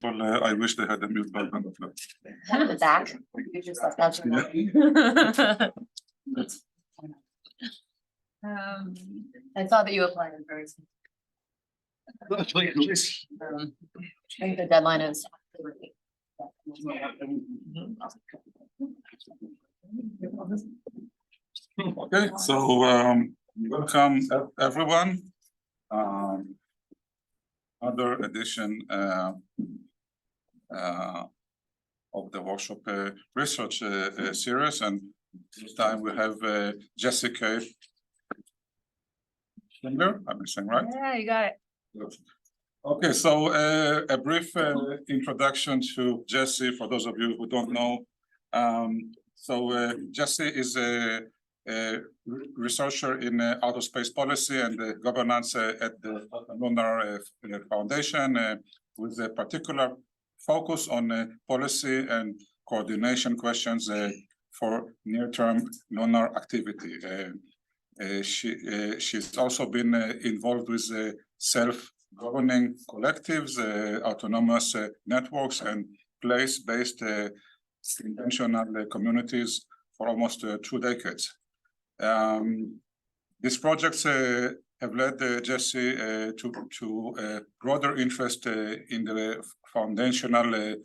Well, I wish they had a mute button. At the back. You just left that. I saw that you applied in first. I think the deadline is. Okay, so welcome everyone. Other edition of the workshop research series, and this time we have Jessy Kate Schingler. I'm saying right? Yeah, you got it. Okay, so a brief introduction to Jessy for those of you who don't know. Jessy is a researcher in outer space policy and governance at the Lunar Foundation, with a particular focus on policy and coordination questions for near-term lunar activity. She's also been involved with self-governing collectives, autonomous networks, and place-based intentional communities for almost 2 decades. These projects have led Jessy to broader interest in the foundational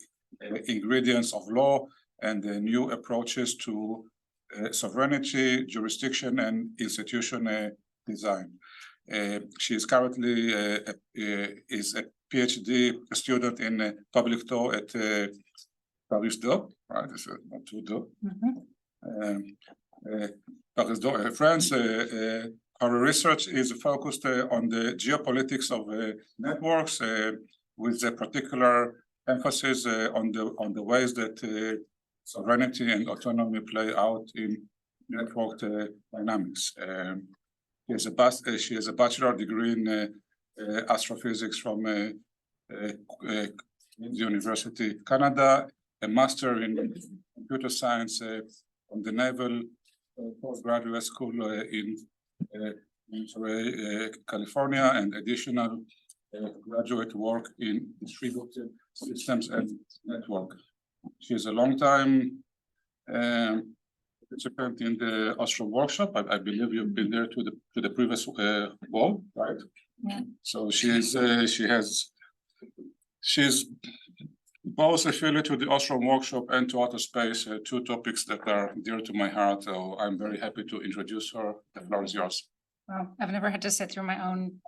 ingredients of law and new approaches to sovereignty, jurisdiction, and institution design. She is currently is a PhD student in public law at Paris 2, right? This is not too do. Paris 2, France. Her research is focused on the geopolitics of networks, with a particular emphasis on the ways that sovereignty and autonomy play out in network dynamics. She has a bachelor degree in astrophysics from University Canada, a master in computer science from the Naval Postgraduate School in Monterey, California, and additional graduate work in distributed systems and network. She is a long-time participant in the Ostrom workshop. I believe you've been there to the previous wall, right? Yeah. So she's both affiliated to the Ostrom workshop and to outer space, two topics that are dear to my heart. So I'm very happy to introduce her. The floor is yours. Well, I've never had to sit through my own.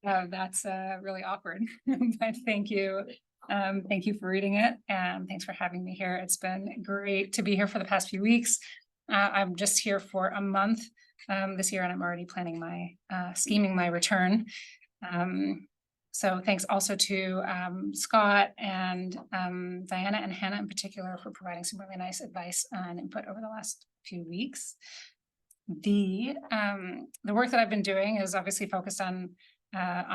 That's really awkward, but thank you. Thank you for reading it, and thanks for having me here. It's been great to be here for the past few weeks. I'm just here for a month this year, and I'm already planning scheming my return. So thanks also to Scott and Diana and Hannah in particular for providing some really nice advice and input over the last few weeks. The work that I've been doing is obviously focused on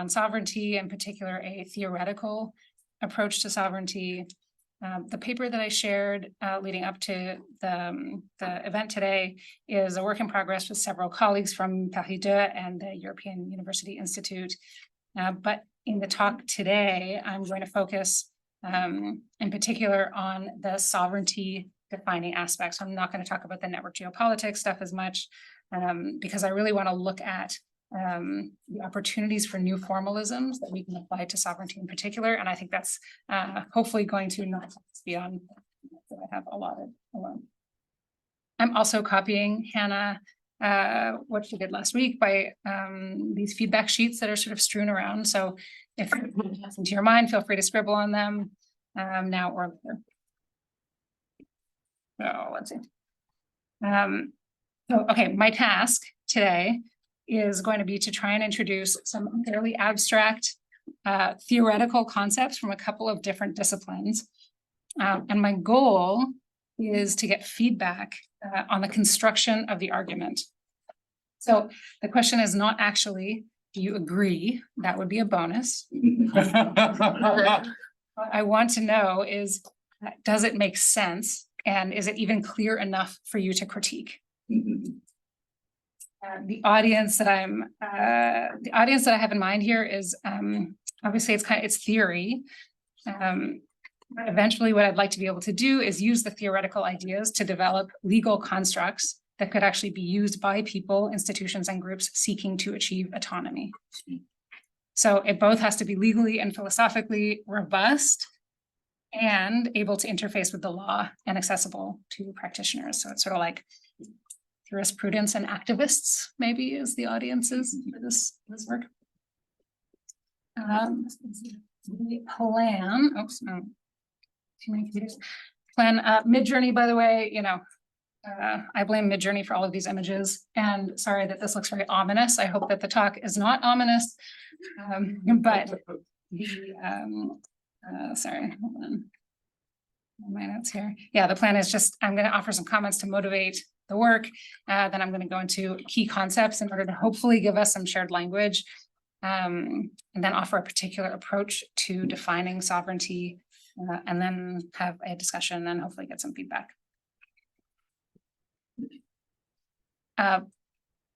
sovereignty, in particular a theoretical approach to sovereignty. The paper that I shared leading up to the event today is a work in progress with several colleagues from Paris 2 and the European University Institute. But in the talk today, I'm going to focus in particular on the sovereignty defining aspects. I'm not going to talk about the network geopolitics stuff as much because I really want to look at the opportunities for new formalisms that we can apply to sovereignty in particular. And I think that's hopefully going to not beyond that I have allotted alone. I'm also copying Hannah what she did last week by these feedback sheets that are sort of strewn around. So if it comes into your mind, feel free to scribble on them now or later. So let's see. Okay, my task today is going to be to try and introduce some fairly abstract theoretical concepts from a couple of different disciplines. And my goal is to get feedback on the construction of the argument. So the question is not actually, do you agree? That would be a bonus. What I want to know is, does it make sense? And is it even clear enough for you to critique? The audience that I have in mind here is obviously it's theory. But eventually what I'd like to be able to do is use the theoretical ideas to develop legal constructs that could actually be used by people, institutions, and groups seeking to achieve autonomy. So it both has to be legally and philosophically robust and able to interface with the law and accessible to practitioners. So it's sort of like jurisprudence and activists, maybe, is the audiences for this work. The plan, oops, no, too many computers. Plan, Midjourney, by the way, you know, I blame Midjourney for all of these images, and sorry that this looks very ominous. I hope that the talk is not ominous, but the, sorry, hold on. My notes here. Yeah, the plan is just, I'm going to offer some comments to motivate the work. Then I'm going to go into key concepts in order to hopefully give us some shared language, and then offer a particular approach to defining sovereignty, and then have a discussion and hopefully get some feedback.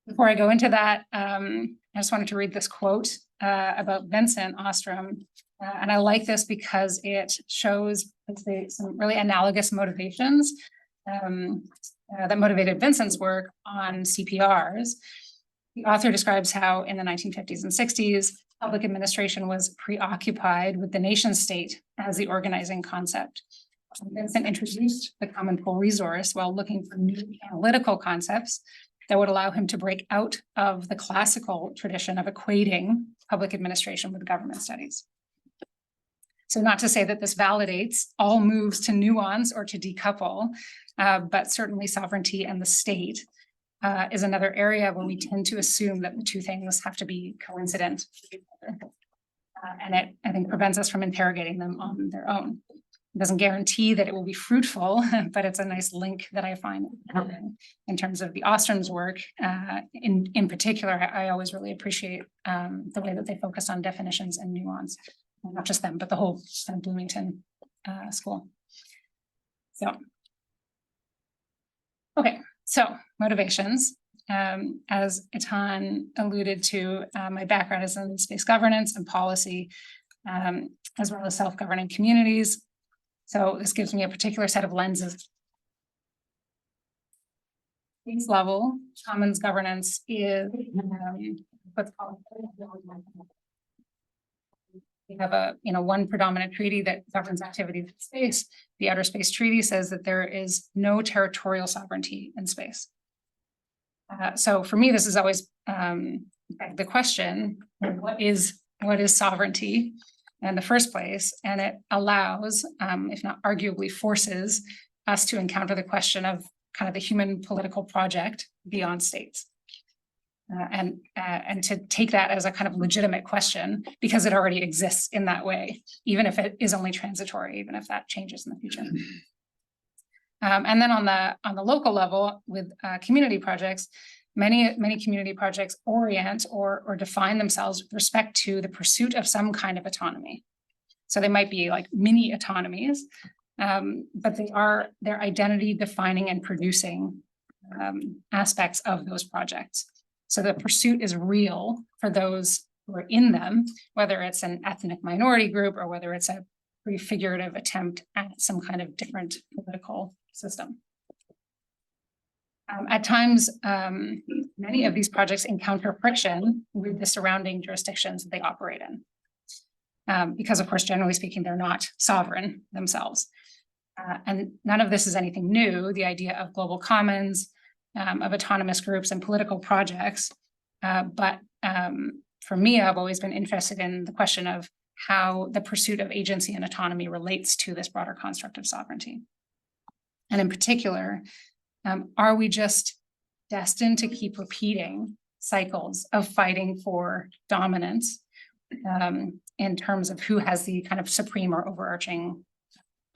Before I go into that, I just wanted to read this quote about Vincent Ostrom. And I like this because it shows some really analogous motivations that motivated Vincent's work on CPRs. The author describes how in the 1950s and 60s, public administration was preoccupied with the nation state as the organizing concept. Vincent introduced the common pool resource while looking for new analytical concepts that would allow him to break out of the classical tradition of equating public administration with government studies. So not to say that this validates all moves to nuance or to decouple, but certainly sovereignty and the state is another area where we tend to assume that the two things have to be coincident. And it, I think, prevents us from interrogating them on their own. It doesn't guarantee that it will be fruitful, but it's a nice link that I find in terms of the Ostrom's work. In particular, I always really appreciate the way that they focus on definitions and nuance. Not just them, but the whole kind of Bloomington school. So, okay, so motivations. As Etan alluded to, my background is in space governance and policy, as well as self-governing communities. So this gives me a particular set of lenses. Base level, commons governance is what's called. We have a, one predominant treaty that governs activities in space. The Outer Space Treaty says that there is no territorial sovereignty in space. So for me, this is always the question: what is sovereignty in the first place? And it allows, if not arguably forces, us to encounter the question of kind of the human political project beyond states. And to take that as a kind of legitimate question, because it already exists in that way, even if it is only transitory, even if that changes in the future. And then on the local level with community projects, many community projects orient or define themselves with respect to the pursuit of some kind of autonomy. So they might be like mini autonomies, but they're identity defining and producing aspects of those projects. So the pursuit is real for those who are in them, whether it's an ethnic minority group or whether it's a prefigurative attempt at some kind of different political system. At times, many of these projects encounter friction with the surrounding jurisdictions that they operate in. Because of course, generally speaking, they're not sovereign themselves. And none of this is anything new. The idea of global commons, of autonomous groups and political projects. But for me, I've always been interested in the question of how the pursuit of agency and autonomy relates to this broader construct of sovereignty. And in particular, are we just destined to keep repeating cycles of fighting for dominance in terms of who has the kind of supreme or overarching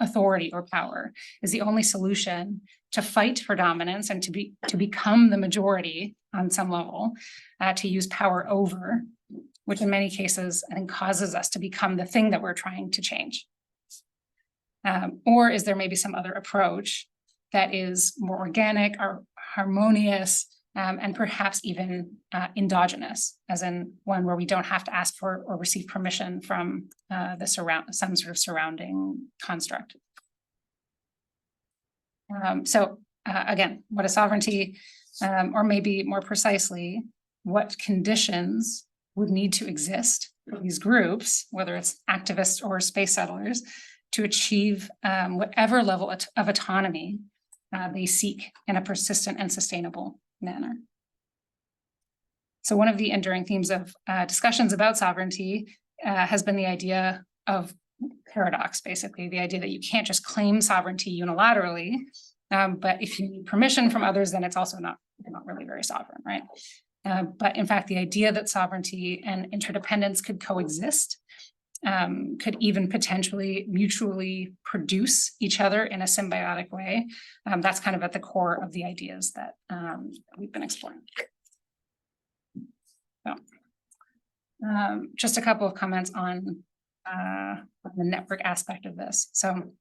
authority or power? Is the only solution to fight for dominance and to become the majority on some level, to use power over, which in many cases I think causes us to become the thing that we're trying to change? Or is there maybe some other approach that is more organic or harmonious, and perhaps even endogenous, as in one where we don't have to ask for or receive permission from some sort of surrounding construct. Again, what is sovereignty, or maybe more precisely, what conditions would need to exist for these groups, whether it's activists or space settlers, to achieve whatever level of autonomy they seek in a persistent and sustainable manner. So one of the enduring themes of discussions about sovereignty has been the idea of paradox, basically, the idea that you can't just claim sovereignty unilaterally, but if you need permission from others, then it's also not really very sovereign, right? But in fact, the idea that sovereignty and interdependence could coexist, could even potentially mutually produce each other in a symbiotic way, that's kind of at the core of the ideas that we've been exploring. So, just a couple of comments on the network aspect of this. So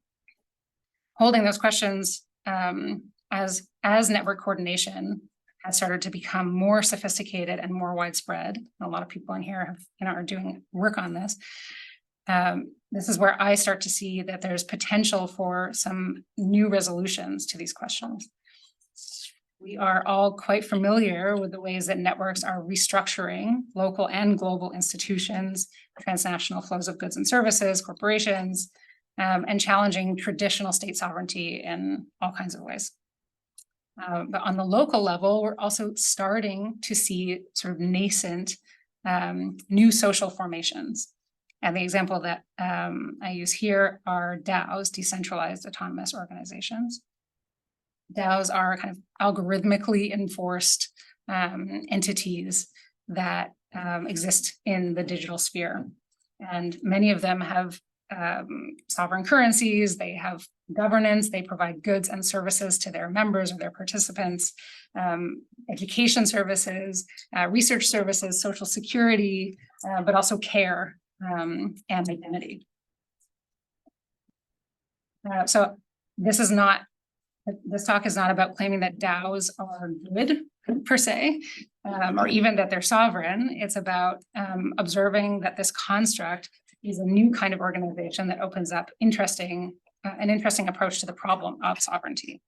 holding those questions as network coordination has started to become more sophisticated and more widespread. A lot of people in here have, are doing work on this. This is where I start to see that there's potential for some new resolutions to these questions. We are all quite familiar with the ways that networks are restructuring local and global institutions, transnational flows of goods and services, corporations, and challenging traditional state sovereignty in all kinds of ways. But on the local level, we're also starting to see sort of nascent new social formations. And the example that I use here are DAOs, decentralized autonomous organizations. DAOs are kind of algorithmically enforced entities that exist in the digital sphere. And many of them have sovereign currencies, they have governance, they provide goods and services to their members or their participants, education services, research services, social security, but also care and identity. So this talk is not about claiming that DAOs are good per se, or even that they're sovereign. It's about observing that this construct is a new kind of organization that opens up an interesting approach to the problem of sovereignty.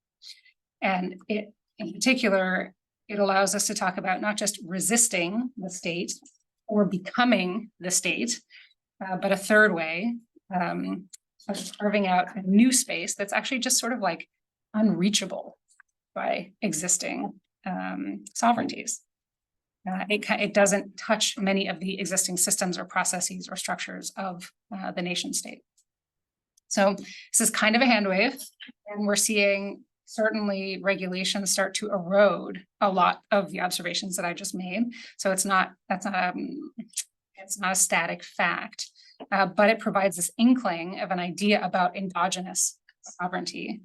And in particular, it allows us to talk about not just resisting the state or becoming the state, but a third way of carving out a new space that's actually just sort of like unreachable by existing sovereignties. It doesn't touch many of the existing systems or processes or structures of the nation state. So this is kind of a hand wave, and we're seeing certainly regulations start to erode a lot of the observations that I just made. So it's not a static fact, but it provides this inkling of an idea about endogenous sovereignty.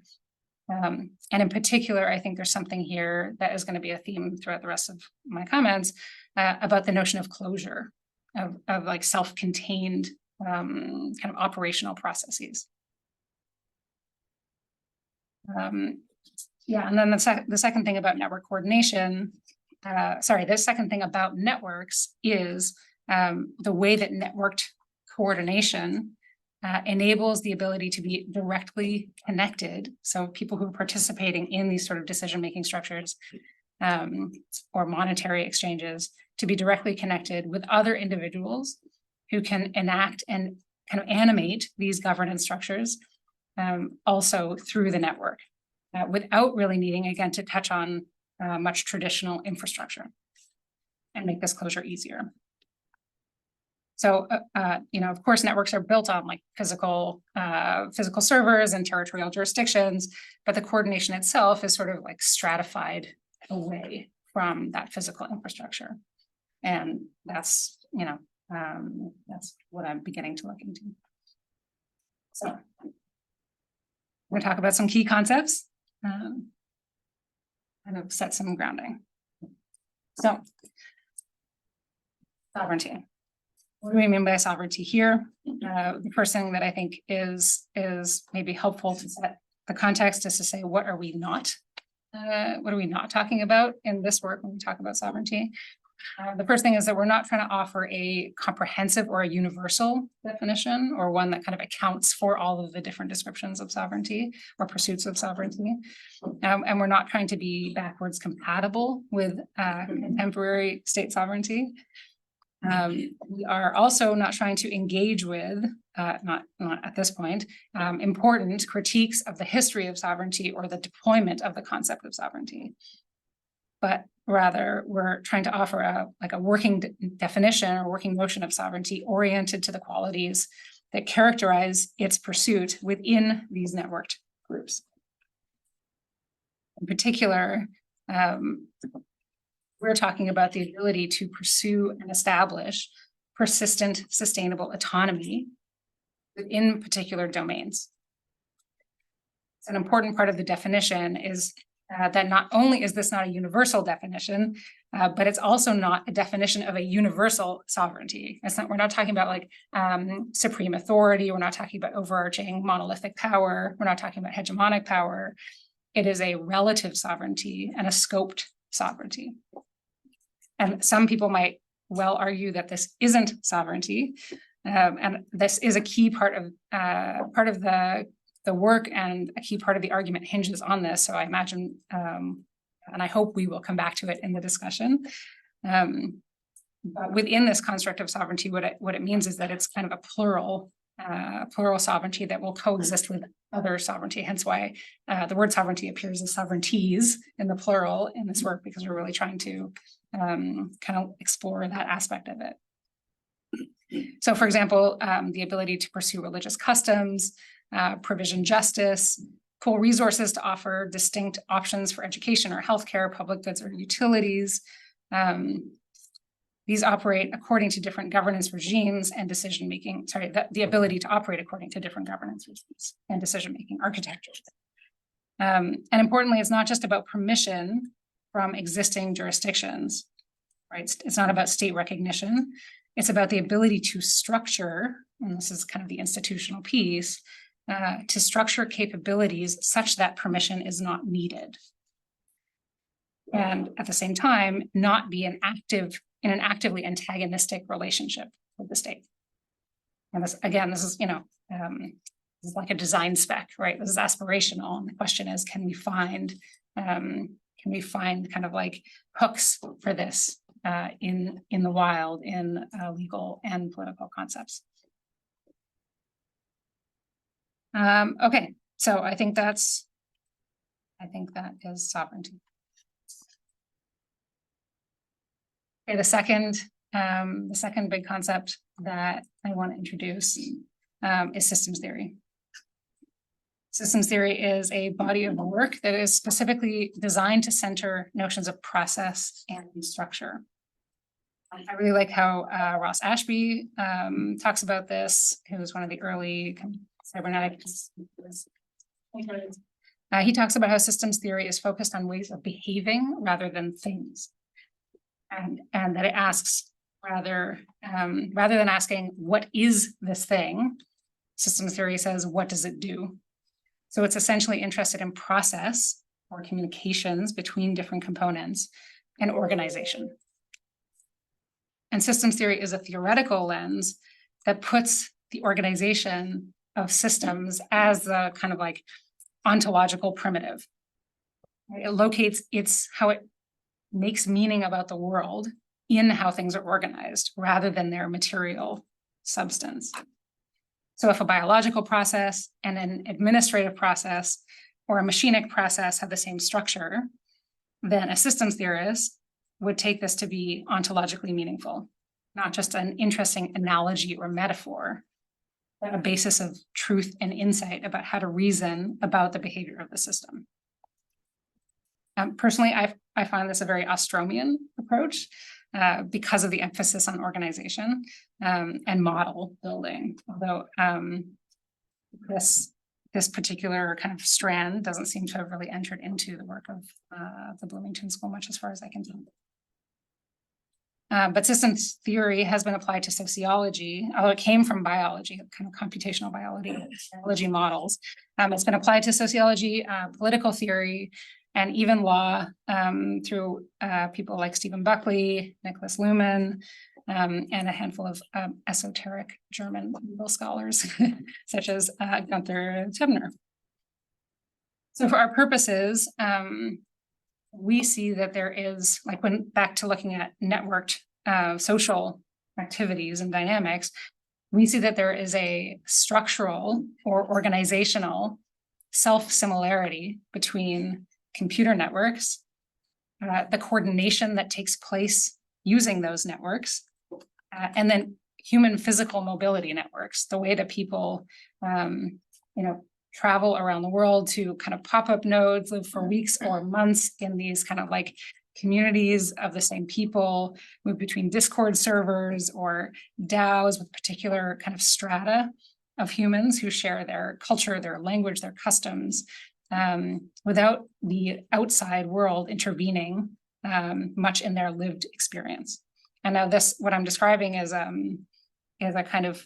And in particular, I think there's something here that is going to be a theme throughout the rest of my comments about the notion of closure, of like self-contained kind of operational processes. Yeah, and then the second thing about network coordination, the second thing about networks is the way that networked coordination enables the ability to be directly connected. So people who are participating in these sort of decision-making structures or monetary exchanges to be directly connected with other individuals who can enact and kind of animate these governance structures also through the network without really needing, again, to touch on much traditional infrastructure and make this closure easier. So, of course, networks are built on like physical servers and territorial jurisdictions, but the coordination itself is sort of like stratified away from that physical infrastructure. And that's what I'm beginning to look into. So I'm going to talk about some key concepts and I've set some grounding. So, sovereignty. What do we mean by sovereignty here? The first thing that I think is maybe helpful to set the context is to say, what are we not what are we not talking about in this work when we talk about sovereignty? The first thing is that we're not trying to offer a comprehensive or a universal definition, or one that kind of accounts for all of the different descriptions of sovereignty or pursuits of sovereignty. And we're not trying to be backwards compatible with contemporary state sovereignty. We are also not trying to engage with, not at this point, important critiques of the history of sovereignty or the deployment of the concept of sovereignty. But rather, we're trying to offer a working definition or working notion of sovereignty oriented to the qualities that characterize its pursuit within these networked groups. In particular, we're talking about the ability to pursue and establish persistent, sustainable autonomy within particular domains. It's an important part of the definition is that not only is this not a universal definition, but it's also not a definition of a universal sovereignty. We're not talking about like supreme authority. We're not talking about overarching monolithic power. We're not talking about hegemonic power. It is a relative sovereignty and a scoped sovereignty. And some people might well argue that this isn't sovereignty. And this is a key part of the work, and a key part of the argument hinges on this. So I imagine, and I hope we will come back to it in the discussion. But within this construct of sovereignty, what it means is that it's kind of a plural sovereignty that will coexist with other sovereignty. Hence why the word sovereignty appears as sovereignties in the plural in this work, because we're really trying to kind of explore that aspect of it. So, for example, the ability to pursue religious customs, provision justice, pool resources to offer distinct options for education or healthcare, public goods or utilities. These operate according to different governance regimes and decision-making, the ability to operate according to different governance regimes and decision-making architectures. And importantly, it's not just about permission from existing jurisdictions, right? It's not about state recognition. It's about the ability to structure, and this is kind of the institutional piece, to structure capabilities such that permission is not needed. And at the same time, not be in an actively antagonistic relationship with the state. And this, again, this is, this is like a design spec, right? This is aspirational. And the question is, can we find kind of like hooks for this in the wild, in legal and political concepts? Okay, so I think that is sovereignty. Okay, the second big concept that I want to introduce is systems theory. Systems theory is a body of work that is specifically designed to center notions of process and structure. I really like how Ross Ashby talks about this, who was one of the early cybernetics. He talks about how systems theory is focused on ways of behaving rather than things. And that it asks, rather than asking, what is this thing? Systems theory says, what does it do? So it's essentially interested in process or communications between different components and organization. And systems theory is a theoretical lens that puts the organization of systems as the kind of like ontological primitive. It locates how it makes meaning about the world in how things are organized rather than their material substance. So if a biological process and an administrative process or a machinic process have the same structure, then a systems theorist would take this to be ontologically meaningful, not just an interesting analogy or metaphor, but a basis of truth and insight about how to reason about the behavior of the system. Personally, I find this a very Ostromian approach because of the emphasis on organization and model building. Although this particular kind of strand doesn't seem to have really entered into the work of the Bloomington School much, as far as I can tell. But systems theory has been applied to sociology, although it came from biology, kind of computational biology models. It's been applied to sociology, political theory, and even law through people like Stephen Buckley, Nicholas Luhmann, and a handful of esoteric German legal scholars, such as Gunther Tebner. So for our purposes, we see that there is, like when back to looking at networked social activities and dynamics, we see that there is a structural or organizational self-similarity between computer networks, the coordination that takes place using those networks, and then human physical mobility networks, the way that people, travel around the world to kind of pop-up nodes, live for weeks or months in these kind of like communities of the same people, move between Discord servers or DAOs with particular kind of strata of humans who share their culture, their language, their customs, without the outside world intervening much in their lived experience. And now this, what I'm describing is a kind of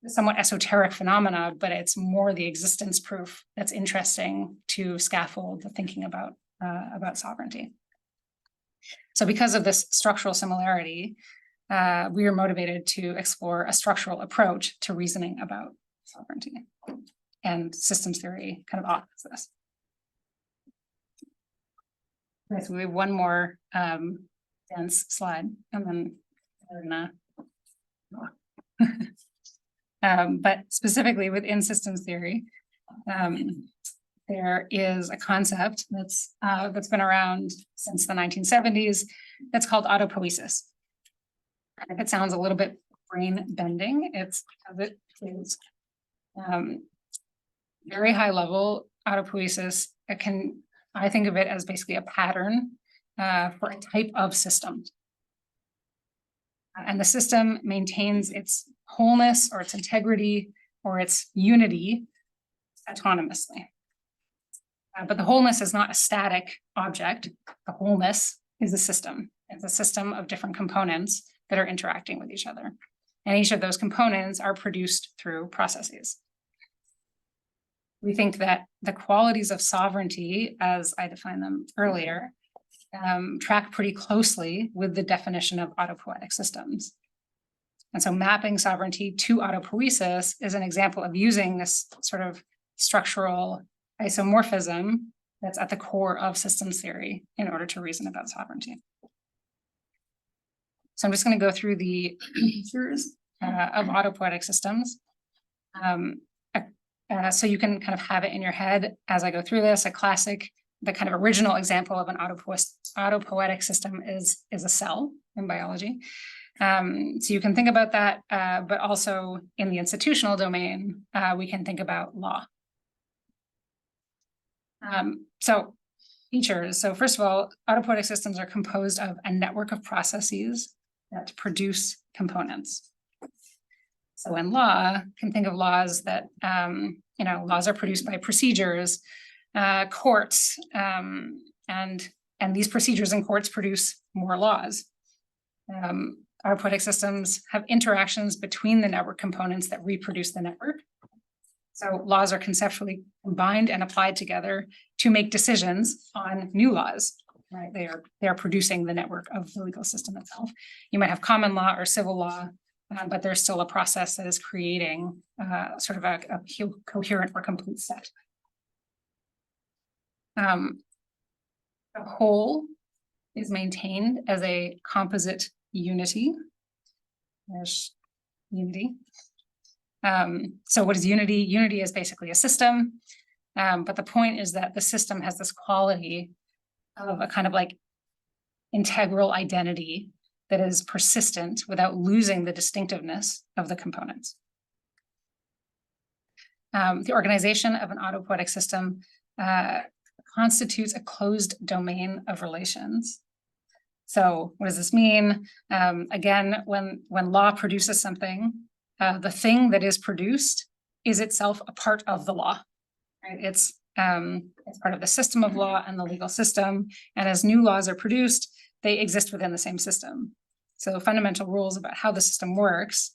somewhat esoteric phenomena, but it's more the existence proof that's interesting to scaffold the thinking about sovereignty. So because of this structural similarity, we are motivated to explore a structural approach to reasoning about sovereignty, and systems theory kind of offers this. Okay, so we have one more dense slide, and then we're gonna but specifically within systems theory, there is a concept that's been around since the 1970s that's called autopoiesis. And if it sounds a little bit brain bending, it's because it is very high level autopoiesis. I think of it as basically a pattern for a type of system. And the system maintains its wholeness or its integrity or its unity autonomously. But the wholeness is not a static object. The wholeness is a system. It's a system of different components that are interacting with each other. And each of those components are produced through processes. We think that the qualities of sovereignty, as I defined them earlier, track pretty closely with the definition of autopoietic systems. And so mapping sovereignty to autopoiesis is an example of using this sort of structural isomorphism that's at the core of systems theory in order to reason about sovereignty. So I'm just going to go through the features of autopoietic systems. So you can kind of have it in your head as I go through this. A classic, the kind of original example of an autopoietic system is a cell in biology. So you can think about that, but also in the institutional domain, we can think about law. So features. So first of all, autopoietic systems are composed of a network of processes that produce components. So in law, you can think of laws that, laws are produced by procedures, courts, and these procedures in courts produce more laws. Autopoietic systems have interactions between the network components that reproduce the network. So laws are conceptually combined and applied together to make decisions on new laws, right? They are producing the network of the legal system itself. You might have common law or civil law, but there's still a process that is creating sort of a coherent or complete set. The whole is maintained as a composite unity. There's unity. So what is unity? Unity is basically a system, but the point is that the system has this quality of a kind of like integral identity that is persistent without losing the distinctiveness of the components. The organization of an autopoietic system constitutes a closed domain of relations. So what does this mean? Again, when law produces something, the thing that is produced is itself a part of the law, right? It's part of the system of law and the legal system. And as new laws are produced, they exist within the same system. So fundamental rules about how the system works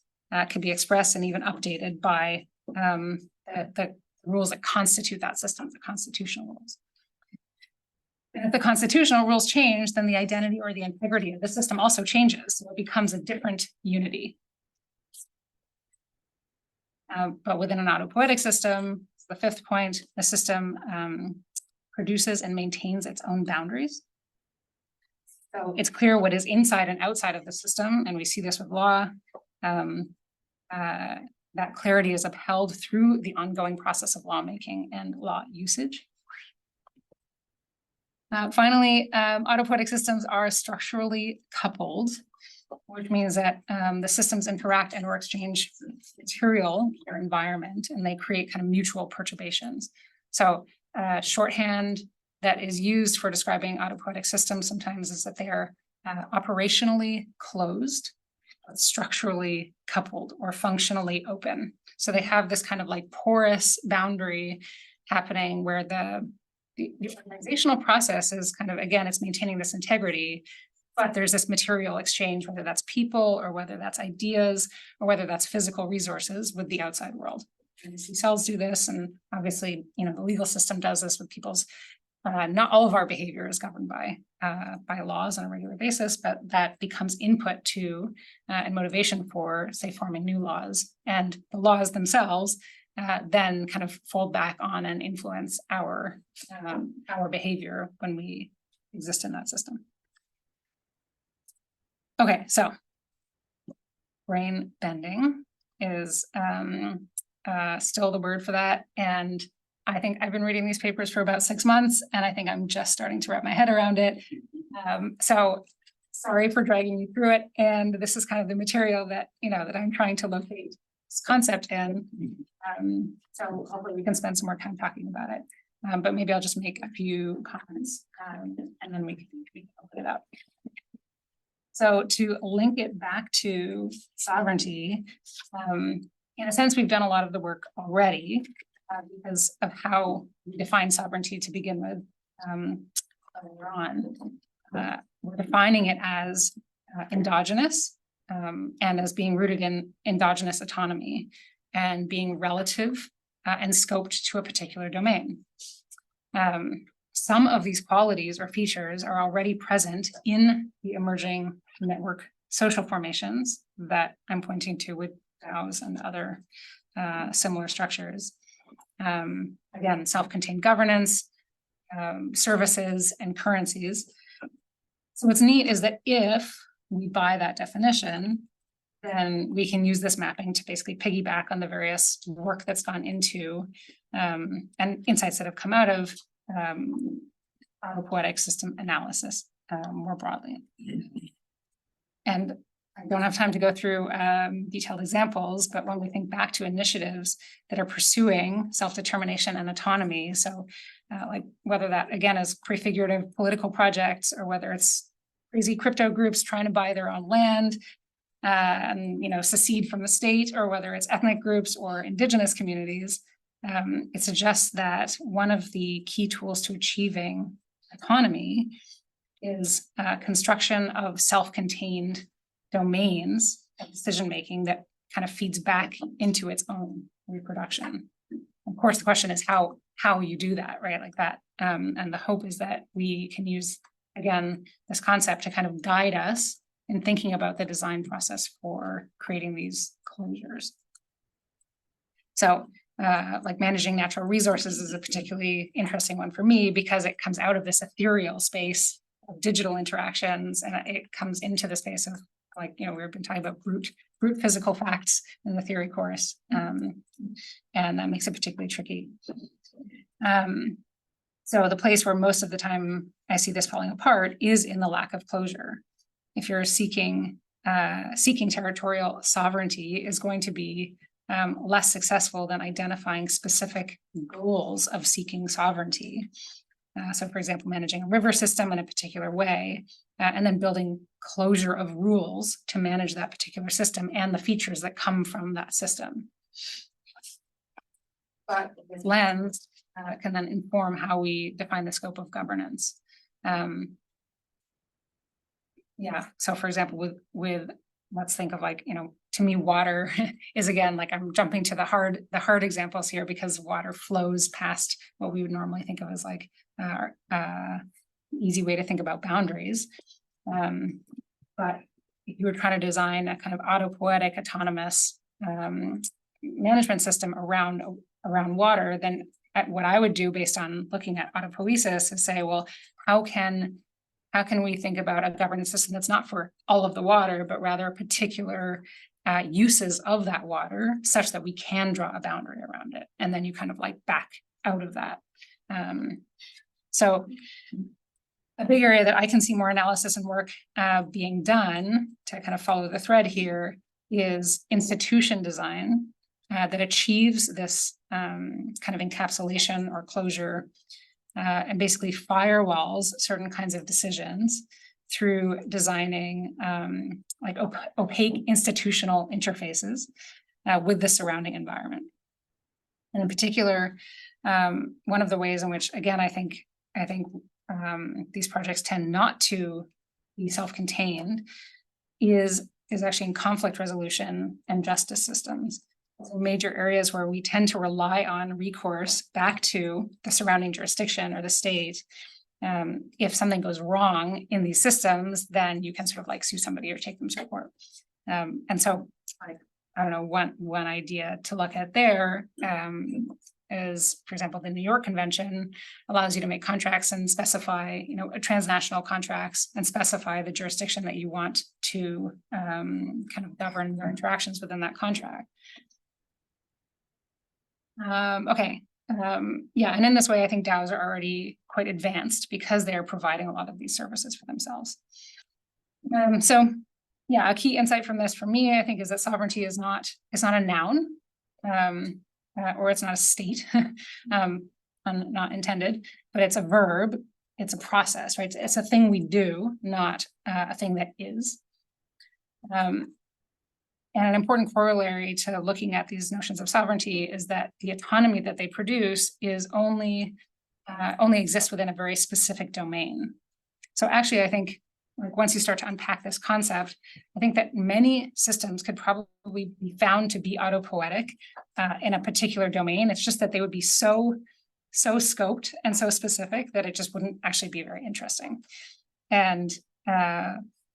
can be expressed and even updated by the rules that constitute that system, the constitutional rules. And if the constitutional rules change, then the identity or the integrity of the system also changes. So it becomes a different unity. But within an autopoietic system, the fifth point, the system produces and maintains its own boundaries. So it's clear what is inside and outside of the system, and we see this with law. That clarity is upheld through the ongoing process of lawmaking and law usage. Finally, autopoietic systems are structurally coupled, which means that the systems interact and or exchange material in their environment, and they create kind of mutual perturbations. So shorthand that is used for describing autopoietic systems sometimes is that they are operationally closed, but structurally coupled or functionally open. So they have this kind of like porous boundary happening where the organizational process is kind of, again, it's maintaining this integrity, but there's this material exchange, whether that's people or whether that's ideas or whether that's physical resources with the outside world. And cells do this, and obviously, you know, the legal system does this with people's. Not all of our behavior is governed by laws on a regular basis, but that becomes input to and motivation for, say, forming new laws. And the laws themselves then kind of fold back on and influence our behavior when we exist in that system. Okay, so brain bending is still the word for that. And I think I've been reading these papers for about 6 months, and I think I'm just starting to wrap my head around it. So sorry for dragging you through it. And this is kind of the material that, you know, that I'm trying to locate this concept in. So hopefully we can spend some more time talking about it. But maybe I'll just make a few comments and then we can open it up. So to link it back to sovereignty, in a sense, we've done a lot of the work already because of how we define sovereignty to begin with. Earlier on, we're defining it as endogenous and as being rooted in endogenous autonomy and being relative and scoped to a particular domain. Some of these qualities or features are already present in the emerging network social formations that I'm pointing to with DAOs and other similar structures. Again, self-contained governance, services, and currencies. So what's neat is that if we buy that definition, then we can use this mapping to basically piggyback on the various work that's gone into and insights that have come out of autopoietic system analysis more broadly. And I don't have time to go through detailed examples, but when we think back to initiatives that are pursuing self-determination and autonomy, so like whether that again is prefigurative political projects or whether it's crazy crypto groups trying to buy their own land and, you know, secede from the state, or whether it's ethnic groups or indigenous communities, it suggests that one of the key tools to achieving autonomy is construction of self-contained domains of decision-making that kind of feeds back into its own reproduction. Of course, the question is how you do that, right? Like that. And the hope is that we can use, again, this concept to kind of guide us in thinking about the design process for creating these closures. So like managing natural resources is a particularly interesting one for me because it comes out of this ethereal space of digital interactions, and it comes into the space of, like, you know, we've been talking about brute physical facts in the theory course, and that makes it particularly tricky. So the place where most of the time I see this falling apart is in the lack of closure. If you're seeking territorial sovereignty is going to be less successful than identifying specific goals of seeking sovereignty. So for example, managing a river system in a particular way, and then building closure of rules to manage that particular system and the features that come from that system. But this lens can then inform how we define the scope of governance. Yeah, so for example, with let's think of, like, you know, to me, water is, again, like I'm jumping to the hard examples here because water flows past what we would normally think of as like easy way to think about boundaries. But if you were trying to design a kind of autopoietic, autonomous management system around water, then what I would do based on looking at autopoiesis is say, well, how can we think about a governance system that's not for all of the water, but rather particular uses of that water, such that we can draw a boundary around it, and then you kind of like back out of that. So a big area that I can see more analysis and work being done to kind of follow the thread here is institution design that achieves this kind of encapsulation or closure and basically firewalls certain kinds of decisions through designing like opaque institutional interfaces with the surrounding environment. And in particular, one of the ways in which, again, I think these projects tend not to be self-contained is actually in conflict resolution and justice systems. So major areas where we tend to rely on recourse back to the surrounding jurisdiction or the state. If something goes wrong in these systems, then you can sort of like sue somebody or take them to court. And so I don't know, one idea to look at there is, for example, the New York Convention allows you to make contracts and specify, transnational contracts and specify the jurisdiction that you want to kind of govern your interactions within that contract. Yeah, and in this way, I think DAOs are already quite advanced because they are providing a lot of these services for themselves. So yeah, a key insight from this for me, I think, is that sovereignty is not a noun, or it's not a state, not intended, but it's a verb, it's a process, right? It's a thing we do, not a thing that is. And an important corollary to looking at these notions of sovereignty is that the autonomy that they produce is only exists within a very specific domain. So actually, I think like once you start to unpack this concept, I think that many systems could probably be found to be autopoietic in a particular domain. It's just that they would be so scoped and so specific that it just wouldn't actually be very interesting. And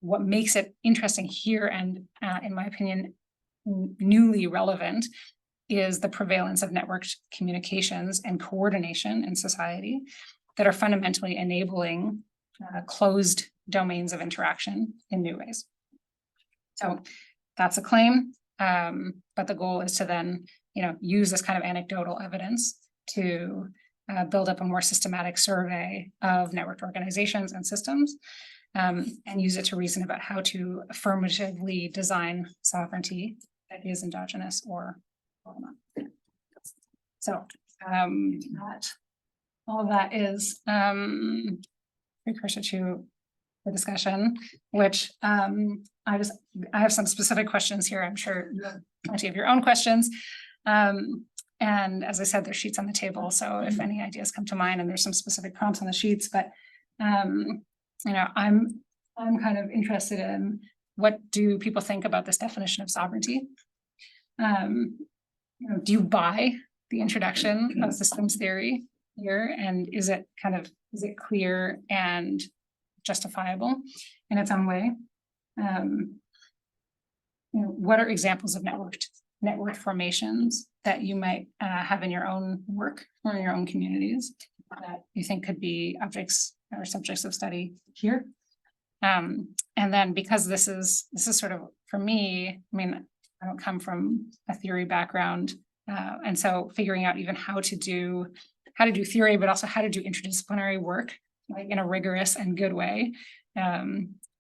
what makes it interesting here, and in my opinion, newly relevant, is the prevalence of networked communications and coordination in society that are fundamentally enabling closed domains of interaction in new ways. So that's a claim, but the goal is to then, use this kind of anecdotal evidence to build up a more systematic survey of networked organizations and systems, and use it to reason about how to affirmatively design sovereignty that is endogenous or not. So all of that is precursor to the discussion, which I have some specific questions here. I'm sure you have plenty of your own questions. And as I said, there's sheets on the table. So if any ideas come to mind, and there's some specific prompts on the sheets, but I'm kind of interested in what do people think about this definition of sovereignty? Do you buy the introduction of systems theory here? And is it clear and justifiable in its own way? What are examples of networked formations that you might have in your own work or in your own communities that you think could be objects or subjects of study here? And then, because this is sort of, for me, I don't come from a theory background, and so figuring out even how to do theory, but also how to do interdisciplinary work, like in a rigorous and good way,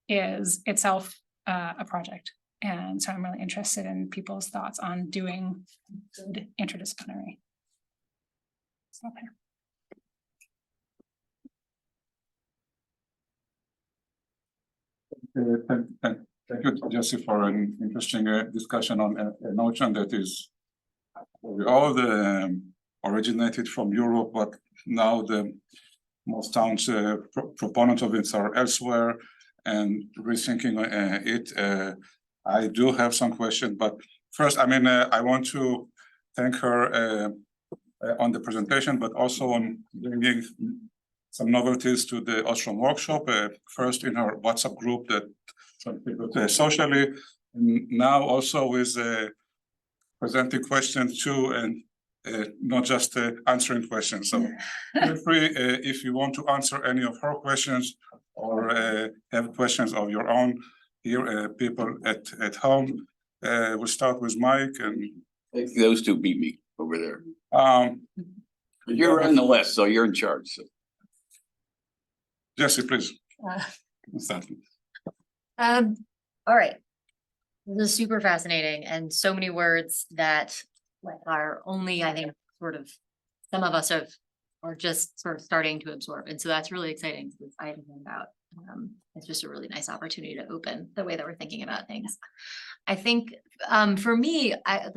is itself a project. And so I'm really interested in people's thoughts on doing good interdisciplinary. Okay. Thank you, Jessy, for an interesting discussion on a notion that is all originated from Europe, but now the most staunch proponents of it are elsewhere, and rethinking it. I do have some questions, but first, I want to thank her on the presentation, but also on bringing some novelties to the Ostrom workshop. First in our WhatsApp group that some people socially, and now also with presenting questions too, and not just answering questions. So feel free if you want to answer any of her questions or have questions of your own here, people at home. We'll start with Mike and Those two beat me over there. um, You're on the list, so you're in charge. So. Jessy, please. Uh, Start. all right. This is super fascinating and so many words that are only, I think, sort of, some of us are just sort of starting to absorb. And so that's really exciting to exciting about. It's just a really nice opportunity to open the way that we're thinking about things. I think for me,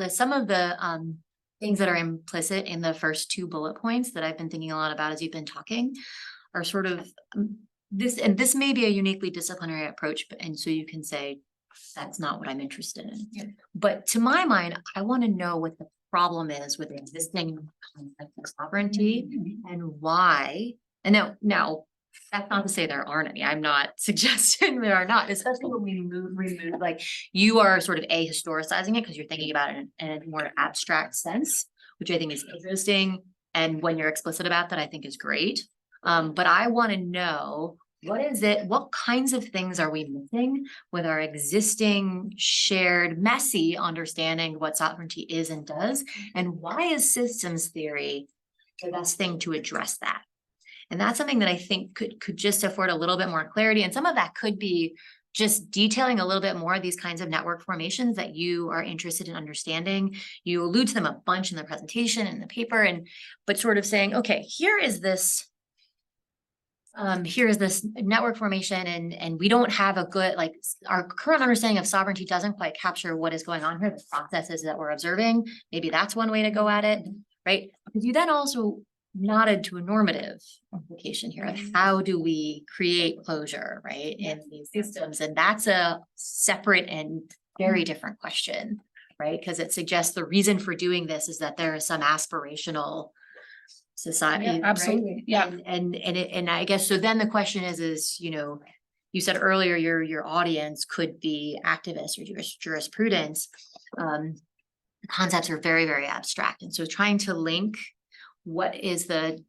some of the things that are implicit in the first two bullet points that I've been thinking a lot about as you've been talking are sort of this, and this may be a uniquely disciplinary approach, and so you can say, that's not what I'm interested in. Yeah. But to my mind, I want to know what the problem is with existing concepts of sovereignty and why. And now that's not to say there aren't any. I'm not suggesting there are not, especially when we remove, like you are sort of historicizing it because you're thinking about it in a more abstract sense, which I think is interesting. And when you're explicit about that, I think is great. But I want to know, what kinds of things are we missing with our existing shared messy understanding of what sovereignty is and does? And why is systems theory the best thing to address that? And that's something that I think could just afford a little bit more clarity. And some of that could be just detailing a little bit more of these kinds of network formations that you are interested in understanding. You allude to them a bunch in the presentation and the paper, but sort of saying, okay, here is this network formation, and we don't have a good, like, our current understanding of sovereignty doesn't quite capture what is going on here, the processes that we're observing. Maybe that's one way to go at it, right? Because you then also nodded to a normative implication here of how do we create closure, right, in these systems. And that's a separate and very different question, right? Because it suggests the reason for doing this is that there is some aspirational society. Yeah, absolutely. Right? Yeah. And I guess, so then the question is, you know, you said earlier, your audience could be activists or jurisprudence. Concepts are very, very abstract. And so trying to link what is the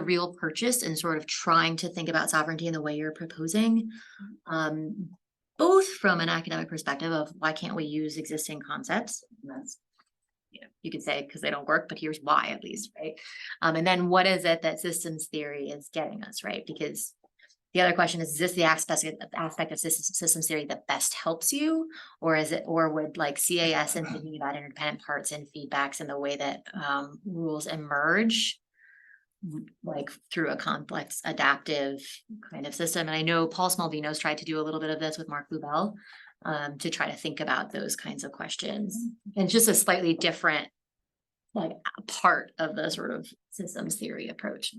real purchase and sort of trying to think about sovereignty in the way you're proposing, both from an academic perspective of why can't we use existing concepts? And that's, you know, you could say because they don't work, but here's why at least, right? And then what is it that systems theory is getting us, right? Because the other question is this the aspect of systems theory that best helps you, or is it, or would like CAS and thinking about interdependent parts and feedbacks and the way that rules emerge, like through a complex adaptive kind of system? And I know Paul Smaldino's tried to do a little bit of this with Mark Lubell to try to think about those kinds of questions, and just a slightly different, like, part of the sort of systems theory approach.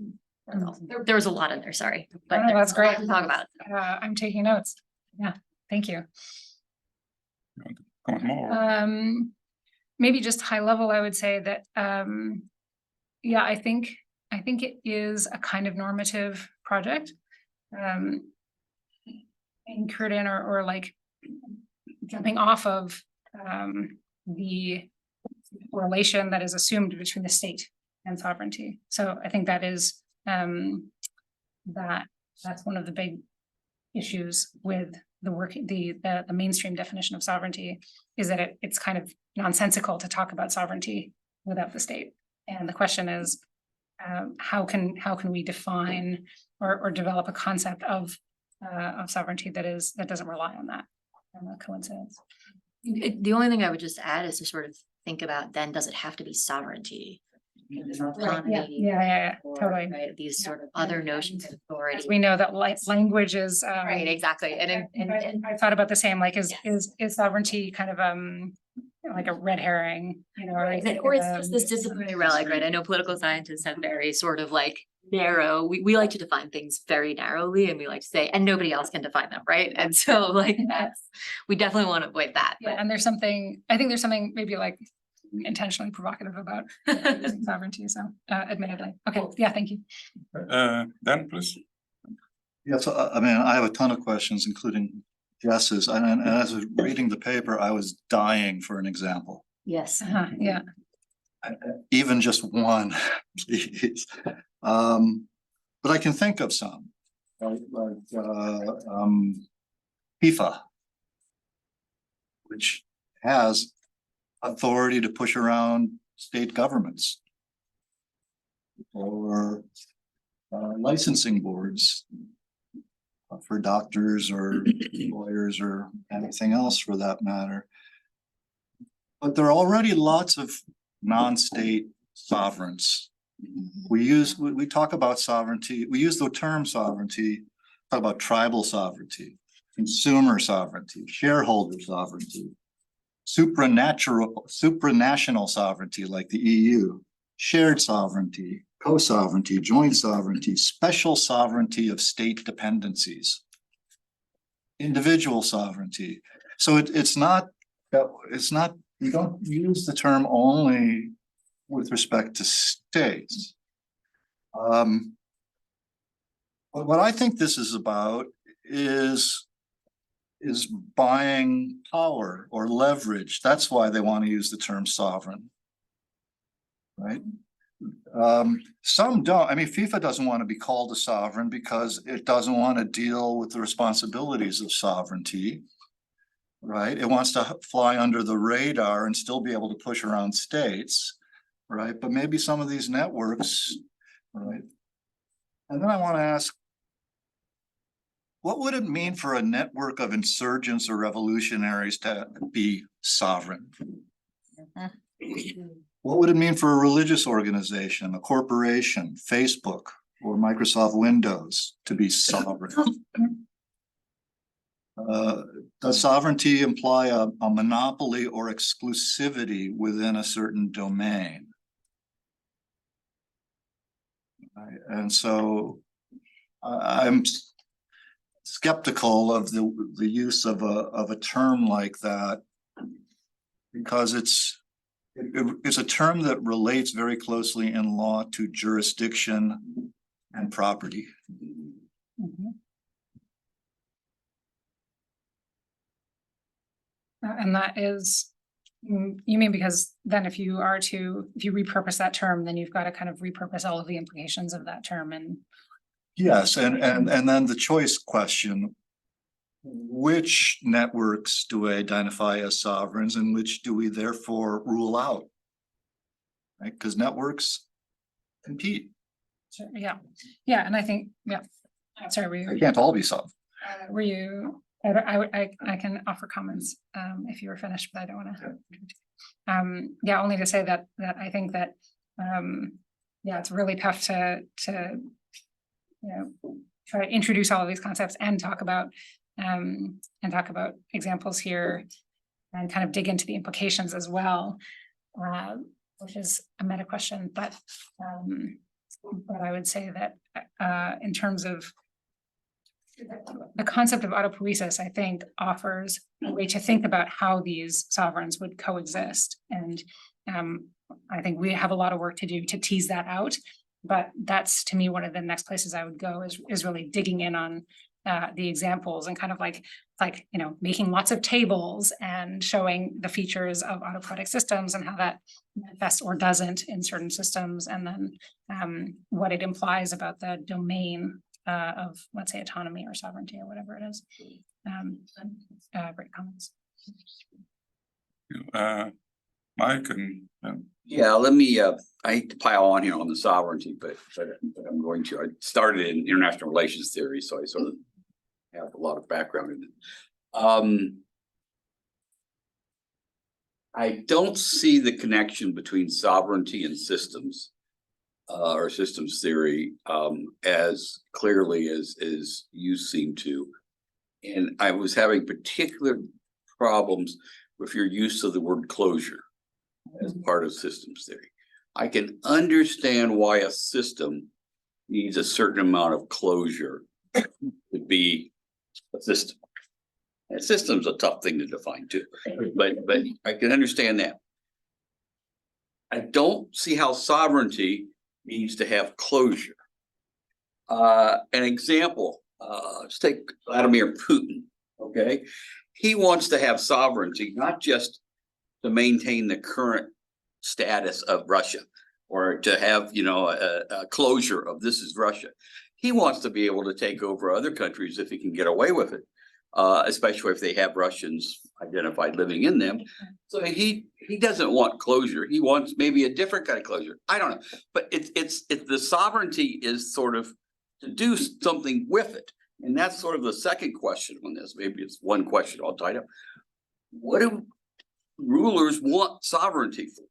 There was a lot in there, sorry, but Oh, that's great to talk about. I'm taking notes. Yeah, thank you. Comment more? Maybe just high level, I would say that yeah, I think it is a kind of normative project. Anchored in or like jumping off of the relation that is assumed between the state and sovereignty. So I think that is that's one of the big issues with the work, the mainstream definition of sovereignty is that it's kind of nonsensical to talk about sovereignty without the state. And the question is, how can we define or develop a concept of sovereignty that doesn't rely on that coincidence? The only thing I would just add is to sort of think about, then does it have to be sovereignty? Yeah, totally. Right, these sort of other notions of authority. We know that language is Right, exactly. And I thought about the same, like is sovereignty kind of like a red herring, you know, or it's just this disciplinary relic, right? I know political scientists have very sort of like narrow, we like to define things very narrowly, and we like to say, and nobody else can define them, right? And so like we definitely want to avoid that. Yeah, and I think there's something maybe like intentionally provocative about sovereignty, so admittedly. Okay, yeah, thank you. Dan, please. Yes, I mean, I have a ton of questions, including Jess's, and as I was reading the paper, I was dying for an example. Yes. Yeah, Even just one, please. But I can think of some, like FIFA, which has authority to push around state governments, or licensing boards for doctors or lawyers or anything else for that matter. But there are already lots of non-state sovereigns. We talk about sovereignty, we use the term sovereignty, talk about tribal sovereignty, consumer sovereignty, shareholder sovereignty, supranational sovereignty like the EU, shared sovereignty, co-sovereignty, joint sovereignty, special sovereignty of state dependencies, individual sovereignty. So it's not, you don't use the term only with respect to states. But what I think this is about is buying power or leverage. That's why they want to use the term sovereign, right? Some don't. I mean, FIFA doesn't want to be called a sovereign because it doesn't want to deal with the responsibilities of sovereignty, right? It wants to fly under the radar and still be able to push around states, right? But maybe some of these networks, right? And then I want to ask, what would it mean for a network of insurgents or revolutionaries to be sovereign? What would it mean for a religious organization, a corporation, Facebook, or Microsoft Windows to be sovereign? Does sovereignty imply a monopoly or exclusivity within a certain domain? Right. And so I'm skeptical of the use of a term like that, because it's a term that relates very closely in law to jurisdiction and property. And that is, you mean because then if you repurpose that term, then you've got to kind of repurpose all of the implications of that term and. Yes, and then the choice question, which networks do we identify as sovereigns and which do we therefore rule out? Right, because networks compete. Sure, yeah, and I think, sorry, They can't all be sovereign. were you, I can offer comments if you were finished, but I don't want to. Yeah, only to say that I think that it's really tough to try to introduce all of these concepts and talk about examples here and kind of dig into the implications as well, which is a meta question, but I would say that in terms of the concept of autopoiesis, I think offers a way to think about how these sovereigns would coexist. And I think we have a lot of work to do to tease that out. But that's, to me, one of the next places I would go is really digging in on the examples and kind of like making lots of tables and showing the features of autocratic systems and how that manifests or doesn't in certain systems, and then what it implies about the domain of, let's say, autonomy or sovereignty or whatever it is. Great comments. Mike and Yeah, let me, I hate to pile on here on the sovereignty, but I'm going to. I started in international relations theory, so I sort of have a lot of background in it. I don't see the connection between sovereignty and systems or systems theory as clearly as you seem to. And I was having particular problems with your use of the word closure as part of systems theory. I can understand why a system needs a certain amount of closure to be a system. A system's a tough thing to define too, but I can understand that. I don't see how sovereignty needs to have closure. An example, let's take Vladimir Putin, okay? He wants to have sovereignty, not just to maintain the current status of Russia or to have, a closure of this is Russia. He wants to be able to take over other countries if he can get away with it, especially if they have Russians identified living in them. So he doesn't want closure. He wants maybe a different kind of closure. I don't know, but it's the sovereignty is sort of to do something with it. And that's sort of the second question on this. Maybe it's one question all tied up. What do rulers want sovereignty for?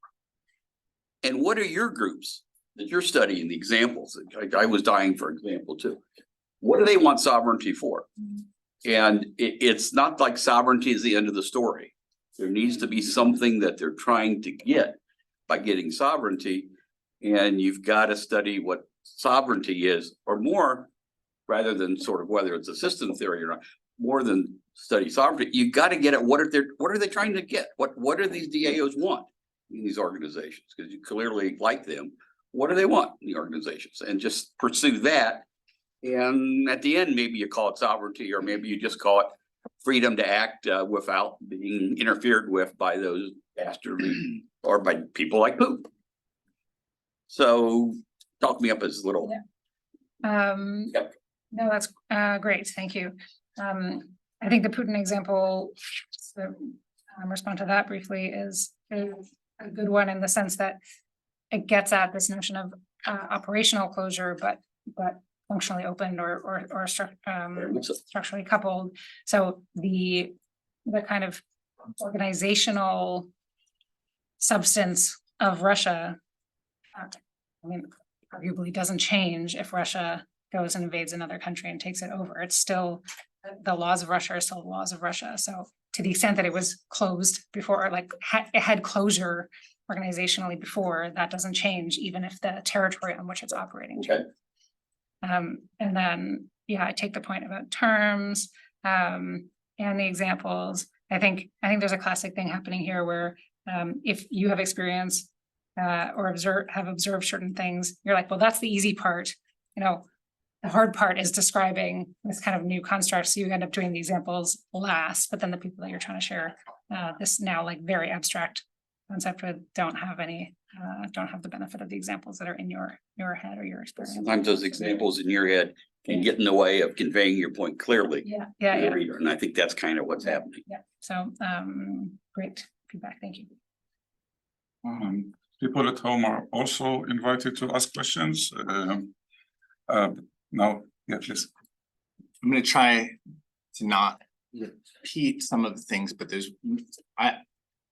And what are your groups that you're studying, the examples? I was dying for example too. What do they want sovereignty for? And it's not like sovereignty is the end of the story. There needs to be something that they're trying to get by getting sovereignty. And you've got to study what sovereignty is, or more, rather than sort of whether it's a system theory or not, more than study sovereignty. You got to get at what are they trying to get? What do these DAOs want in these organizations? Because you clearly like them. What do they want in the organizations? And just pursue that. And at the end, maybe you call it sovereignty, or maybe you just call it freedom to act without being interfered with by those dastardly or by people like Putin. So talk me up as little. Yep. No, that's great. Thank you. I think the Putin example, to respond to that briefly, is a good one in the sense that it gets at this notion of operational closure, but functionally open or structurally coupled. So the kind of organizational substance of Russia, arguably doesn't change if Russia goes and invades another country and takes it over. It's still, the laws of Russia are still the laws of Russia. So to the extent that it was closed before, or like it had closure organizationally before, that doesn't change, even if the territory on which it's operating changes. And then, yeah, I take the point about terms and the examples. I think there's a classic thing happening here where if you have experience or have observed certain things, you're like, well, that's the easy part. The hard part is describing this kind of new construct. So you end up doing the examples last, but then the people that you're trying to share this now like very abstract concept with don't have the benefit of the examples that are in your head or your experience. Sometimes those examples in your head can get in the way of conveying your point clearly. Yeah. And I think that's kind of what's happening. Yeah. So great feedback. Thank you. People at home are also invited to ask questions. Now, yeah, please. I'm going to try to not repeat some of the things, but I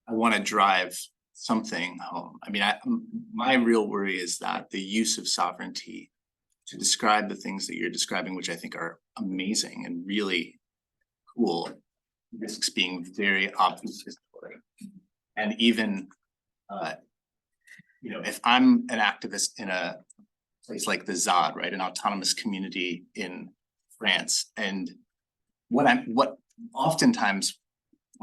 want to drive something home. I mean, my real worry is that the use of sovereignty to describe the things that you're describing, which I think are amazing and really cool, risks being very obvious. And even, if I'm an activist in a place like the ZAD, right, an autonomous community in France, and what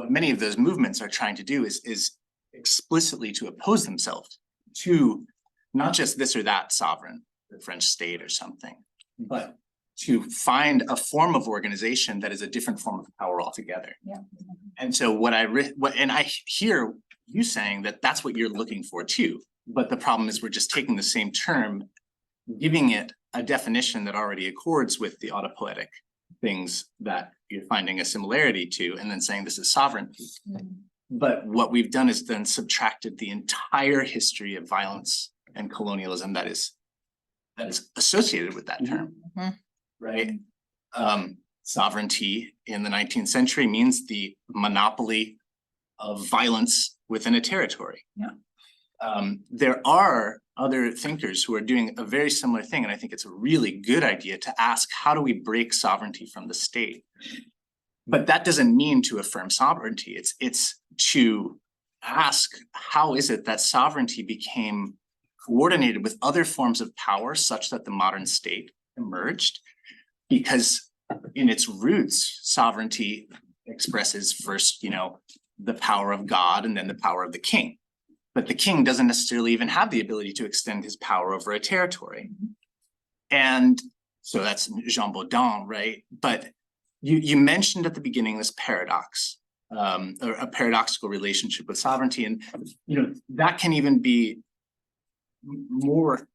many of those movements are trying to do is explicitly to oppose themselves to not just this or that sovereign, the French state or something, but to find a form of organization that is a different form of power altogether. Yeah. And so I hear you saying that that's what you're looking for too, but the problem is we're just taking the same term, giving it a definition that already accords with the autopoietic things that you're finding a similarity to, and then saying this is sovereignty. But what we've done is then subtracted the entire history of violence and colonialism that is associated with that term, right? Sovereignty in the 19th century means the monopoly of violence within a territory. There are other thinkers who are doing a very similar thing, and I think it's a really good idea to ask, how do we break sovereignty from the state? But that doesn't mean to affirm sovereignty. It's to ask, how is it that sovereignty became coordinated with other forms of power such that the modern state emerged? Because in its roots, sovereignty expresses first, the power of God and then the power of the king, but the king doesn't necessarily even have the ability to extend his power over a territory. And so that's Jean Baudin, right? But you mentioned at the beginning this paradox, or a paradoxical relationship with sovereignty. And, that can even be more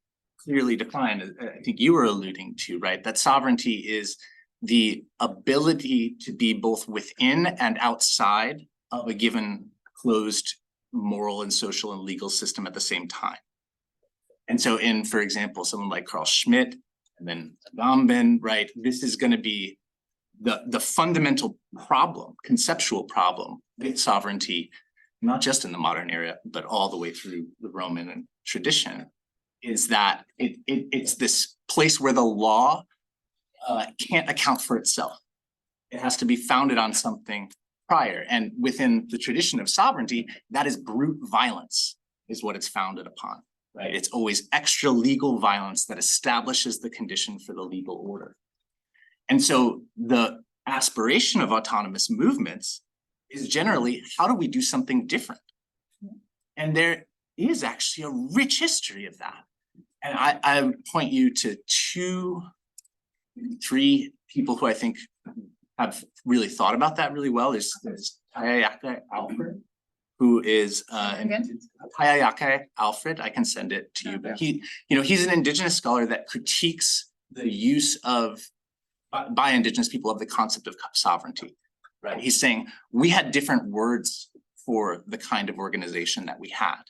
clearly defined, I think you were alluding to, right? That sovereignty is the ability to be both within and outside of a given closed moral and social and legal system at the same time. And so in, for example, someone like Carl Schmitt and then Agamben, right? This is going to be the fundamental problem, conceptual problem with sovereignty, not just in the modern era, but all the way through the Roman tradition, is that it's this place where the law can't account for itself. It has to be founded on something prior. And within the tradition of sovereignty, that is brute violence is what it's founded upon, right? It's always extra legal violence that establishes the condition for the legal order. And so the aspiration of autonomous movements is generally, how do we do something different? And there is actually a rich history of that. And I would point you to 2, 3 people who I think have really thought about that really well. There's Hayayake Alfred, who is Hayayake Alfred. I can send it to you, but he's an indigenous scholar that critiques the use of by indigenous people of the concept of sovereignty, right? He's saying we had different words for the kind of organization that we had.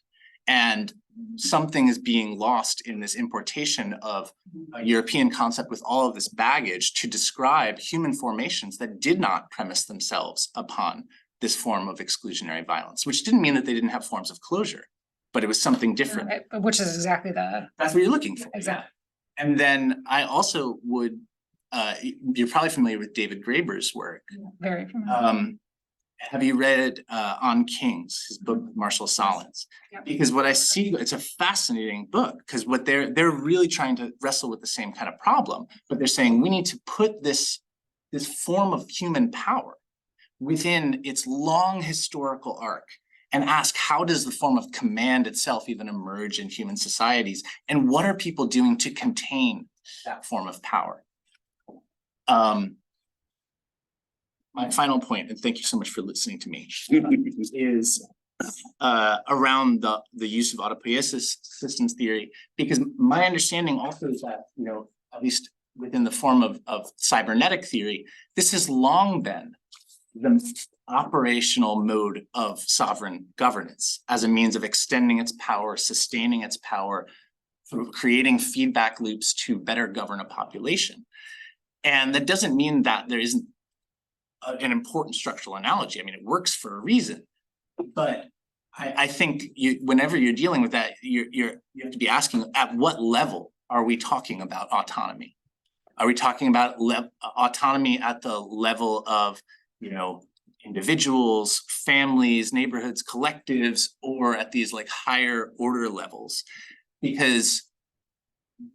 And something is being lost in this importation of a European concept with all of this baggage to describe human formations that did not premise themselves upon this form of exclusionary violence, which didn't mean that they didn't have forms of closure, but it was something different. Right, but which is exactly That's what you're looking for. Exactly. Yeah. And then I also would, you're probably familiar with David Graeber's work. very familiar. Have you read On Kings, his book, Marshall Solins? Yep. Because what I see, it's a fascinating book, because what they're really trying to wrestle with the same kind of problem, but they're saying we need to put this form of human power within its long historical arc and ask, how does the form of command itself even emerge in human societies? And what are people doing to contain that form of power? My final point, and thank you so much for listening to me, is around the use of autopoiesis systems theory, because my understanding also is that, at least within the form of cybernetic theory, this has long been the operational mode of sovereign governance as a means of extending its power, sustaining its power, through creating feedback loops to better govern a population. And that doesn't mean that there isn't an important structural analogy. I mean, it works for a reason, but I think whenever you're dealing with that, you have to be asking, at what level are we talking about autonomy? Are we talking about autonomy at the level of, individuals, families, neighborhoods, collectives, or at these like higher order levels? Because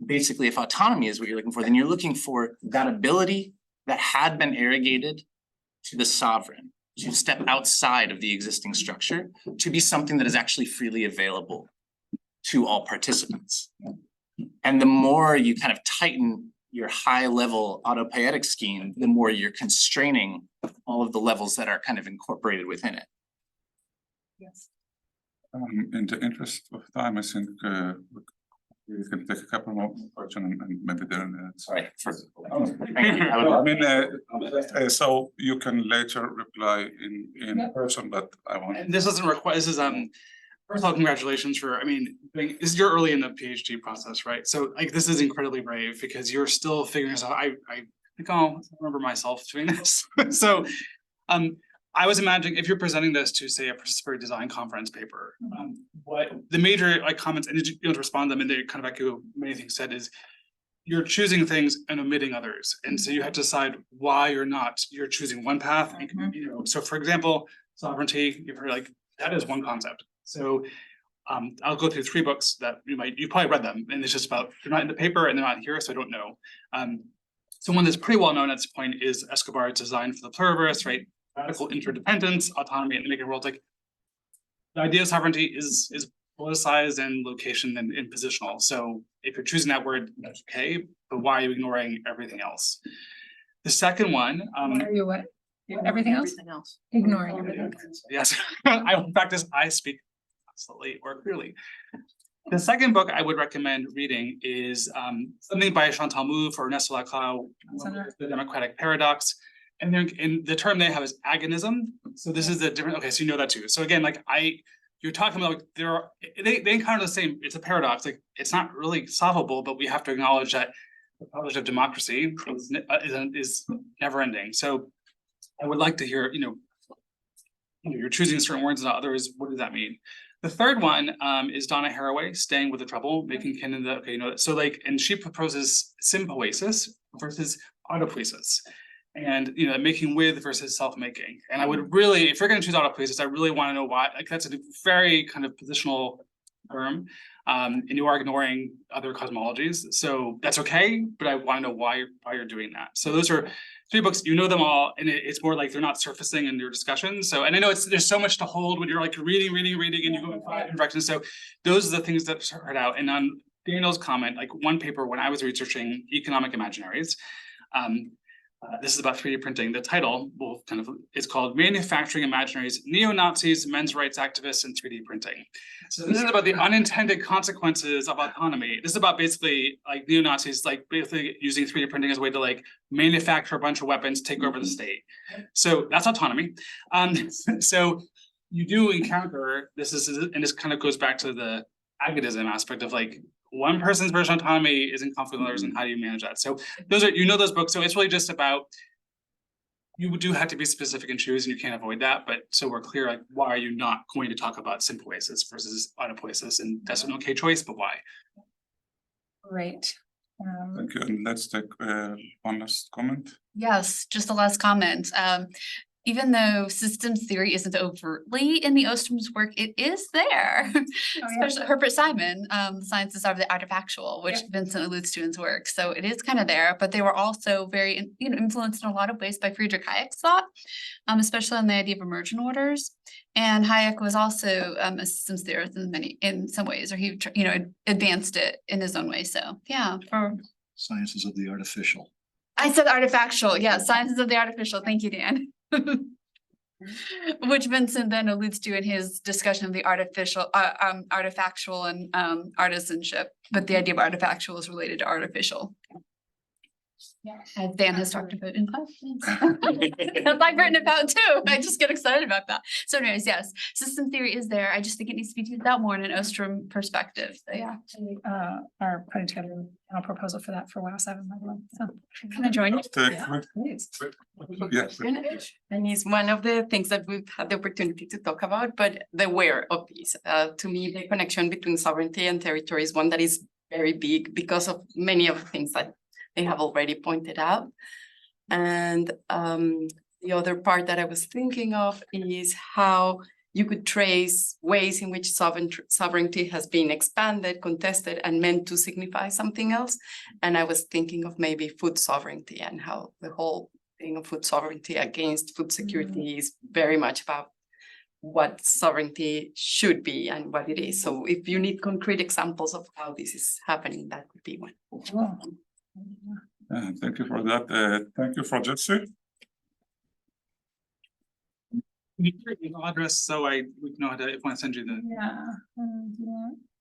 basically, if autonomy is what you're looking for, then you're looking for that ability that had been arrogated to the sovereign to step outside of the existing structure, to be something that is actually freely available to all participants. And the more you kind of tighten your high level autopoietic scheme, the more you're constraining all of the levels that are kind of incorporated within it. Yes. In the interest of time, I think we can take a couple more questions and maybe then. Sorry. I mean, so you can later reply in person, but I want. And this doesn't require, this is, first of all, congratulations for, you're early in the PhD process, right? So like, this is incredibly brave because you're still figuring this out. I think I'll remember myself doing this. So, I was imagining if you're presenting this to, say, a participatory design conference paper, what the major comments, and you don't respond to them, and they kind of echo many things said, is you're choosing things and omitting others, and so you have to decide why you're choosing one path. So for example, sovereignty, you've heard that is one concept. So I'll go through 3 books that you probably read them, and it's just about they're not in the paper and they're not here, so I don't know. So one that's pretty well known at this point is Escobar's Design for the Pluriverse, right? Radical interdependence, autonomy, and making worlds. Like the idea of sovereignty is politicized and location and positional. So if you're choosing that word, that's okay, but why are you ignoring everything else? The second one, Why are you what? Everything else? Ignoring everything. yes, I speak slowly or clearly. The second book I would recommend reading is something by Chantal Mouffe or Ernesto Laclau, The Democratic Paradox. And then in the term they have is agonism. So this is a different, okay, so you know that too. So again, like you're talking about like they encounter the same, it's a paradox, like it's not really solvable, but we have to acknowledge that the publish of democracy is never ending. So I would like to hear, you're choosing certain words and others, what does that mean? The third one is Donna Haraway, Staying with the Trouble, Making Canada, okay, so like, and she proposes sympoiesis versus autopoiesis. And making with versus self-making. And I would really, if you're going to choose autopoiesis, I really want to know why. Like that's a very kind of positional term, and you are ignoring other cosmologies. So that's okay, but I want to know why you're doing that. So those are 3 books. You know them all, and it's more like they're not surfacing in your discussion. So, and I know there's so much to hold when you're like reading, and you go in 5 different directions. So those are the things that start out. And on Daniel's comment, like one paper when I was researching economic imaginaries. This is about 3D printing. The title is called Manufacturing Imaginaries, Neo-Nazis, Men's Rights Activists, and 3D Printing. So this is about the unintended consequences of autonomy. This is about basically like neo-Nazis, like basically using 3D printing as a way to like manufacture a bunch of weapons, take over the state. So that's autonomy. So you do encounter, and this kind of goes back to the agonism aspect of like, one person's version of autonomy is in conflict with others, and how do you manage that? So those are, those books. So it's really just about, you do have to be specific and choose, and you can't avoid that. But so we're clear, like, why are you not going to talk about sympoiesis versus autopoiesis? And that's an okay choice, but why? Right. Thank you. And let's take one last comment. Yes, just a last comment. Even though systems theory isn't overtly in the Ostrom's work, it is there. Especially Herbert Simon, Sciences of the Artifactual, which Vincent alludes to in his work. So it is kind of there, but they were also very influenced in a lot of ways by Friedrich Hayek's thought, especially on the idea of emergent orders. And Hayek was also a systems theorist in some ways, or he advanced it in his own way. So yeah, for Sciences of the Artificial. I said artifactual, yeah, Sciences of the Artificial. Thank you, Dan. Which Vincent then alludes to in his discussion of the artificial, artifactual and artisanship, but the idea of artifactual is related to artificial. As Dan has talked about in class. I've written about too. I just get excited about that. So anyways, yes, system theory is there. I just think it needs to be teased out more in an Ostrom perspective. So yeah. Are putting together a proposal for that for WOW 7, by the way. So can I join you? Yes. And it's one of the things that we've had the opportunity to talk about, but the where of this. To me, the connection between sovereignty and territory is one that is very big because of many of the things that they have already pointed out. And the other part that I was thinking of is how you could trace ways in which sovereignty has been expanded, contested, and meant to signify something else. And I was thinking of maybe food sovereignty and how the whole thing of food sovereignty against food security is very much about what sovereignty should be and what it is. So if you need concrete examples of how this is happening, that would be one. Cool. Thank you for that. Thank you for Jessy. Email address, so we know how to, if I want to send you the. Yeah.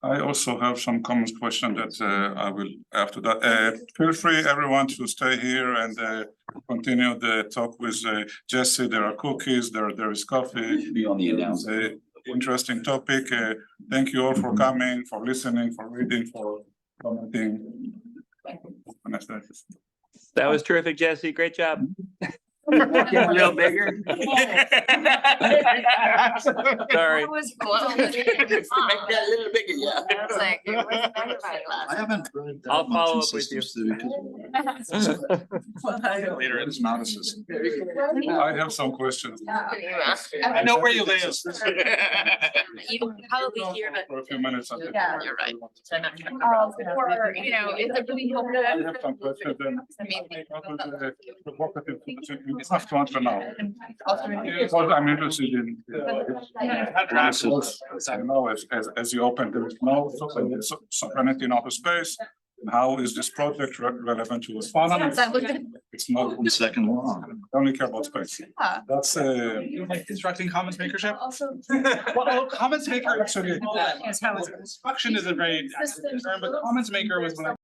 I also have some common question that I will after that. Feel free everyone to stay here and continue the talk with Jessy. There are cookies, there is coffee. Be on the announcement. Interesting topic. Thank you all for coming, for listening, for reading, for commenting. That was terrific, Jessy. Great job. Get a little bigger. Sorry. That was close. Make that a little bigger, yeah. I was like, it was very I haven't read that I'll much follow in up with you. systems theory. Later, it's not a system. I have some questions. I know where you live. You can probably hear that. For a few minutes. I think. Yeah, you're right. Or, is it really helpful? I have some questions. I mean, Provocative have to answer now. Because I'm interested in. I know as you opened, there is no sovereignty in outer space. And how is this project relevant to astronomy? It's not. The second one. I only care about space. Yeah. That's Like constructing commons makership? Also. Well, commons maker, actually. Is how it's. construction is a very active term, but commons maker was when I